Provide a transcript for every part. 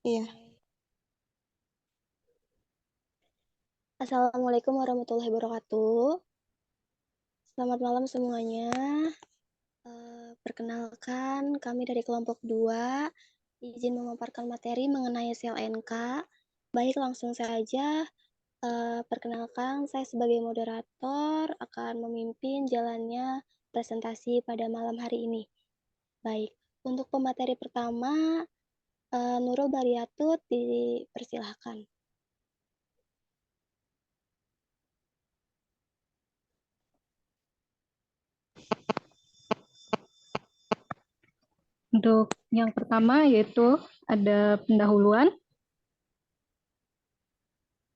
Iya. Assalamualaikum warahmatullahi wabarakatuh. Selamat malam semuanya. Perkenalkan, kami dari kelompok 2 izin memaparkan materi mengenai sel NK. Baik, langsung saja. Perkenalkan, saya sebagai moderator akan memimpin jalannya presentasi pada malam hari ini. Baik, untuk pemateri pertama, Nurul Bariatut dipersilahkan. Untuk yang pertama yaitu ada pendahuluan,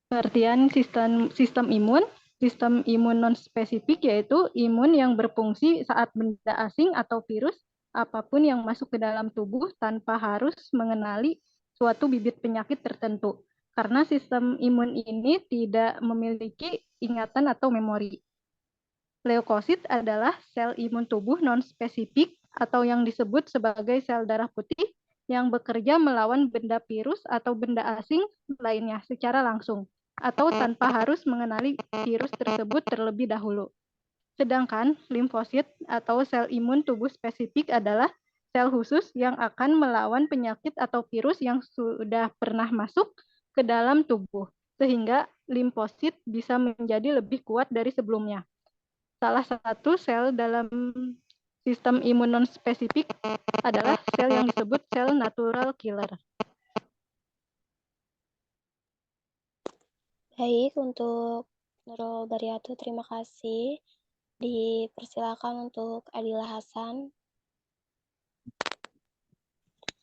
pengertian sistem imun. Sistem imun non-spesifik yaitu imun yang berfungsi saat benda asing atau virus apapun yang masuk ke dalam tubuh tanpa harus mengenali suatu bibit penyakit tertentu. Karena sistem imun ini tidak memiliki ingatan atau memori. Leukosit adalah sel imun tubuh non-spesifik atau yang disebut sebagai sel darah putih yang bekerja melawan benda virus atau benda asing lainnya secara langsung atau tanpa harus mengenali virus tersebut terlebih dahulu. Sedangkan limfosit atau sel imun tubuh spesifik adalah sel khusus yang akan melawan penyakit atau virus yang sudah pernah masuk ke dalam tubuh, sehingga limfosit bisa menjadi lebih kuat dari sebelumnya. Salah satu sel dalam sistem imun non-spesifik adalah sel yang disebut sel natural killer. Baik, untuk Nurul Bariatut, terima kasih. Dipersilakan untuk Adila Hasan.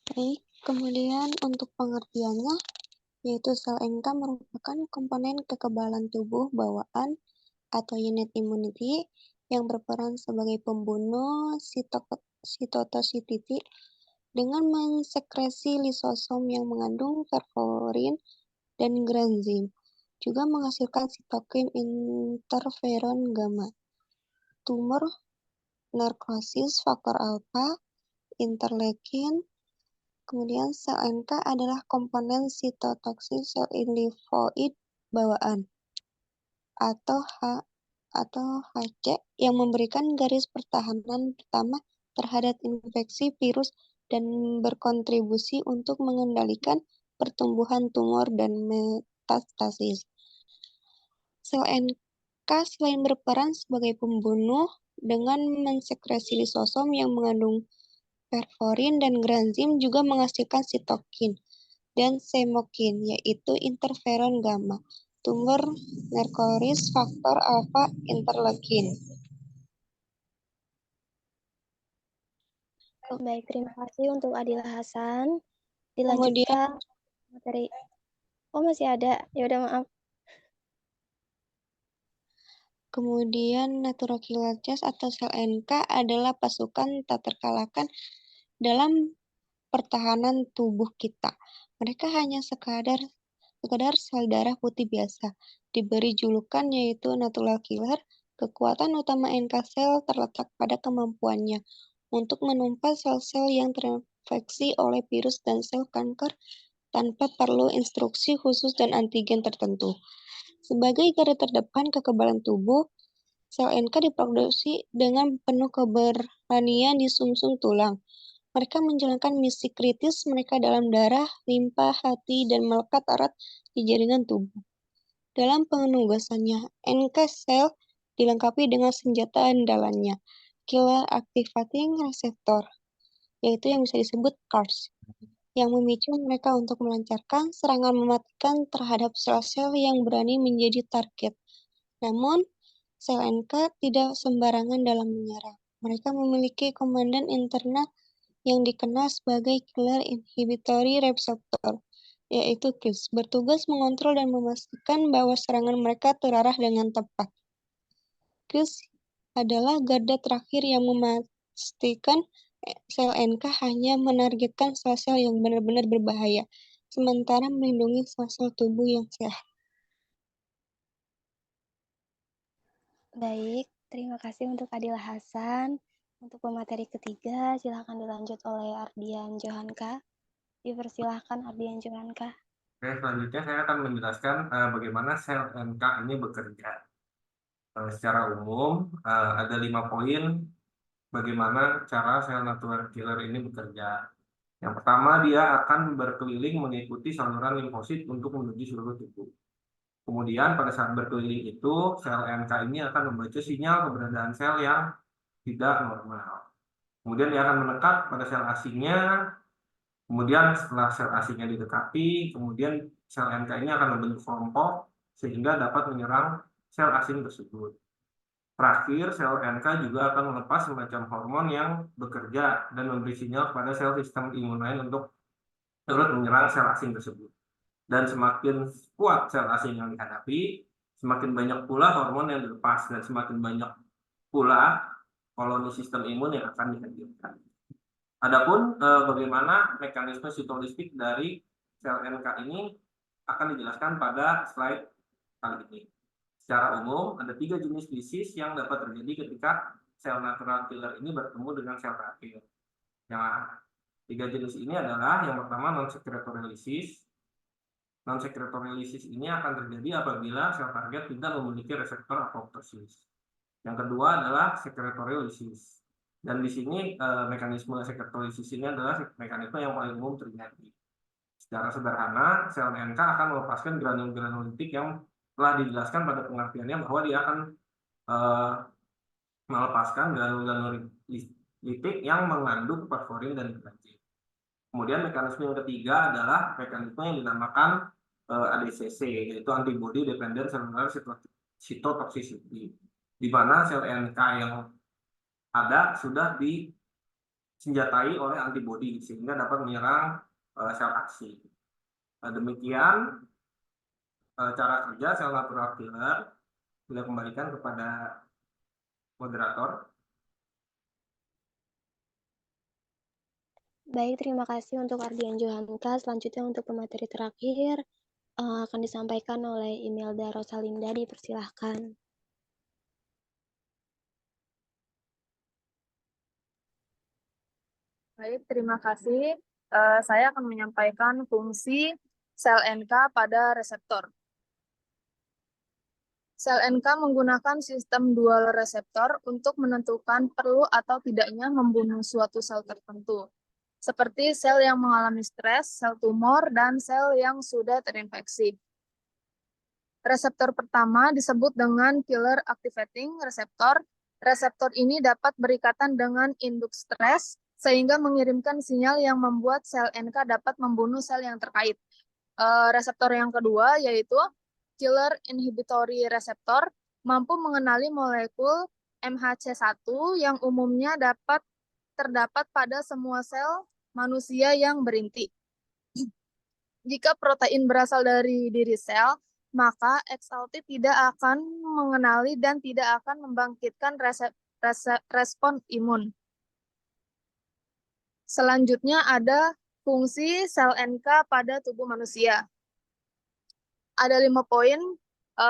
Baik, kemudian untuk pengertiannya, yaitu sel NK merupakan komponen kekebalan tubuh bawaan atau unit immunity yang berperan sebagai pembunuh sitotosititi dengan mensekresi lisosom yang mengandung perforin dan granzim, juga menghasilkan sitokin interferon gamma. Tumor nekrosis faktor alfa, interleukin. Kemudian sel NK adalah komponen sitotoksik sel limfoid bawaan atau HC yang memberikan garis pertahanan pertama terhadap infeksi virus dan berkontribusi untuk mengendalikan pertumbuhan tumor dan metastasis. Sel NK selain berperan sebagai pembunuh dengan mensekresi lisosom yang mengandung perforin dan granzim juga menghasilkan sitokin dan semokin, yaitu interferon gamma, tumor nekrosis faktor alfa, interleukin. Baik, terima kasih untuk Adila Hasan. Kemudian, Dilanjutkan materi. Oh, masih ada. Ya udah, maaf. natural killer cells atau sel NK adalah pasukan tak terkalahkan dalam pertahanan tubuh kita. Mereka hanya sekadar sel darah putih biasa. Diberi julukan yaitu natural killer, kekuatan utama NK sel terletak pada kemampuannya untuk menumpas sel-sel yang terinfeksi oleh virus dan sel kanker tanpa perlu instruksi khusus dan antigen tertentu. Sebagai garda terdepan kekebalan tubuh, sel NK diproduksi dengan penuh keberanian di sumsum tulang. Mereka menjalankan misi kritis mereka dalam darah, limpa, hati, dan melekat erat di jaringan tubuh. Dalam penugasannya, NK sel dilengkapi dengan senjata andalannya, Killer Activating Receptor, yaitu yang bisa disebut CARS, yang memicu mereka untuk melancarkan serangan mematikan terhadap sel-sel yang berani menjadi target. Namun, sel NK tidak sembarangan dalam menyerang. Mereka memiliki komandan internal yang dikenal sebagai Killer Inhibitory Receptor, yaitu KIRS, bertugas mengontrol dan memastikan bahwa serangan mereka terarah dengan tepat. KIRS adalah garda terakhir yang memastikan sel NK hanya menargetkan sel-sel yang benar-benar berbahaya, sementara melindungi sel-sel tubuh yang sehat. Baik, terima kasih untuk Adila Hasan. Untuk pemateri ketiga, silakan dilanjut oleh Ardian Johanka. Dipersilahkan Ardian Johanka. Oke, selanjutnya saya akan menjelaskan bagaimana sel NK ini bekerja. Secara umum, ada 5 poin bagaimana cara sel natural killer ini bekerja. Yang pertama, dia akan berkeliling mengikuti saluran limfosit untuk menuju seluruh tubuh. Kemudian pada saat berkeliling itu, sel NK ini akan membaca sinyal keberadaan sel yang tidak normal. Kemudian dia akan mendekat pada sel asingnya. Kemudian setelah sel asingnya didekati, kemudian sel NK ini akan membentuk kelompok sehingga dapat menyerang sel asing tersebut. Terakhir, sel NK juga akan melepas semacam hormon yang bekerja dan memberi sinyal kepada sel sistem imun lain untuk turut menyerang sel asing tersebut. Dan semakin kuat sel asing yang dihadapi, semakin banyak pula hormon yang dilepas dan semakin banyak pula koloni sistem imun yang akan dihadirkan. Adapun bagaimana mekanisme sitolistik dari sel NK ini akan dijelaskan pada slide kali ini. Secara umum, ada 3 jenis lisis yang dapat terjadi ketika sel natural killer ini bertemu dengan sel terakhir. Yang 3 jenis ini adalah yang pertama non-secretory lisis. Non-secretory lisis ini akan terjadi apabila sel target tidak memiliki reseptor apoptosis. Yang kedua adalah secretory lisis. Dan di sini mekanisme secretory lisis ini adalah mekanisme yang paling umum terjadi. Secara sederhana, sel NK akan melepaskan granul-granul litik yang telah dijelaskan pada pengertiannya bahwa dia akan melepaskan granul-granul litik yang mengandung perforin dan glycine. Kemudian mekanisme yang ketiga adalah mekanisme yang dinamakan ADCC, yaitu antibody dependent cellular cytotoxicity, di mana sel NK yang ada sudah disenjatai oleh antibody sehingga dapat menyerang sel aksi. Demikian cara kerja sel natural killer. Bila kembalikan kepada moderator. Baik, terima kasih untuk Ardian Johanka. Selanjutnya untuk pemateri terakhir akan disampaikan oleh Imelda Rosalinda. Dipersilahkan. Baik, terima kasih. Saya akan menyampaikan fungsi sel NK pada reseptor. Sel NK menggunakan sistem dual reseptor untuk menentukan perlu atau tidaknya membunuh suatu sel tertentu, seperti sel yang mengalami stres, sel tumor, dan sel yang sudah terinfeksi. Reseptor pertama disebut dengan killer activating receptor. Reseptor ini dapat berikatan dengan induk stres, sehingga mengirimkan sinyal yang membuat sel NK dapat membunuh sel yang terkait. Reseptor yang kedua yaitu killer inhibitory receptor, mampu mengenali molekul MHC1 yang umumnya terdapat pada semua sel manusia yang berinti. Jika protein berasal dari diri sel, maka XLT tidak akan mengenali dan tidak akan membangkitkan respon imun. Selanjutnya ada fungsi sel NK pada tubuh manusia. Ada 5 poin.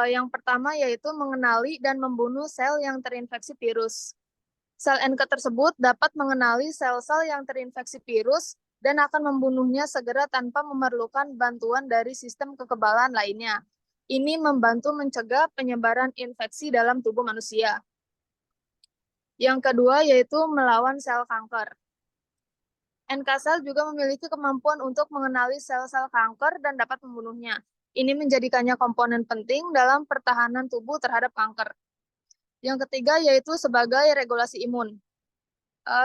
Yang pertama yaitu mengenali dan membunuh sel yang terinfeksi virus. Sel NK tersebut dapat mengenali sel-sel yang terinfeksi virus dan akan membunuhnya segera tanpa memerlukan bantuan dari sistem kekebalan lainnya. Ini membantu mencegah penyebaran infeksi dalam tubuh manusia. Yang kedua yaitu melawan sel kanker. NK sel juga memiliki kemampuan untuk mengenali sel-sel kanker dan dapat membunuhnya. Ini menjadikannya komponen penting dalam pertahanan tubuh terhadap kanker. Yang ketiga yaitu sebagai regulasi imun.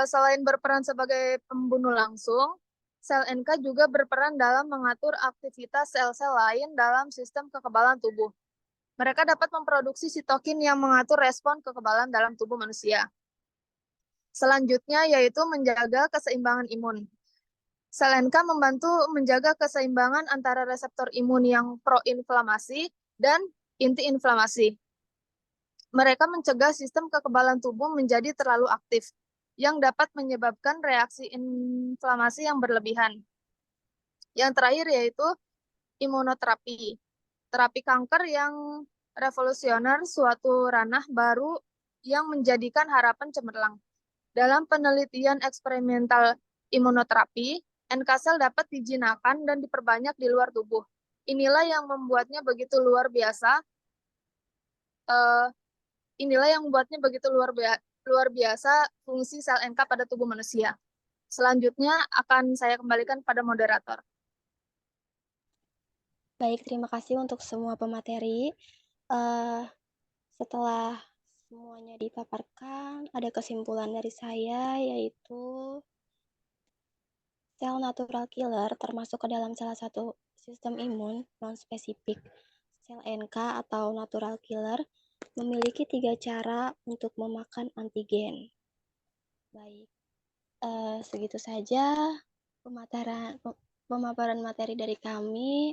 Selain berperan sebagai pembunuh langsung, sel NK juga berperan dalam mengatur aktivitas sel-sel lain dalam sistem kekebalan tubuh. Mereka dapat memproduksi sitokin yang mengatur respon kekebalan dalam tubuh manusia. Selanjutnya yaitu menjaga keseimbangan imun. Sel NK membantu menjaga keseimbangan antara reseptor imun yang proinflamasi dan anti-inflamasi. Mereka mencegah sistem kekebalan tubuh menjadi terlalu aktif, yang dapat menyebabkan reaksi inflamasi yang berlebihan. Yang terakhir yaitu imunoterapi. Terapi kanker yang revolusioner, suatu ranah baru yang menjadikan harapan cemerlang. Dalam penelitian eksperimental imunoterapi, NK sel dapat dijinakan dan diperbanyak di luar tubuh. Inilah yang membuatnya begitu luar biasa. Inilah yang membuatnya begitu luar biasa fungsi sel NK pada tubuh manusia. Selanjutnya akan saya kembalikan pada moderator. Baik, terima kasih untuk semua pemateri. Setelah semuanya dipaparkan, ada kesimpulan dari saya, yaitu sel natural killer termasuk ke dalam salah satu sistem imun non-spesifik. Sel NK atau natural killer memiliki 3 cara untuk memakan antigen. Baik, segitu saja pemaparan materi dari kami.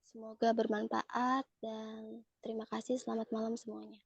Semoga bermanfaat dan terima kasih. Selamat malam semuanya.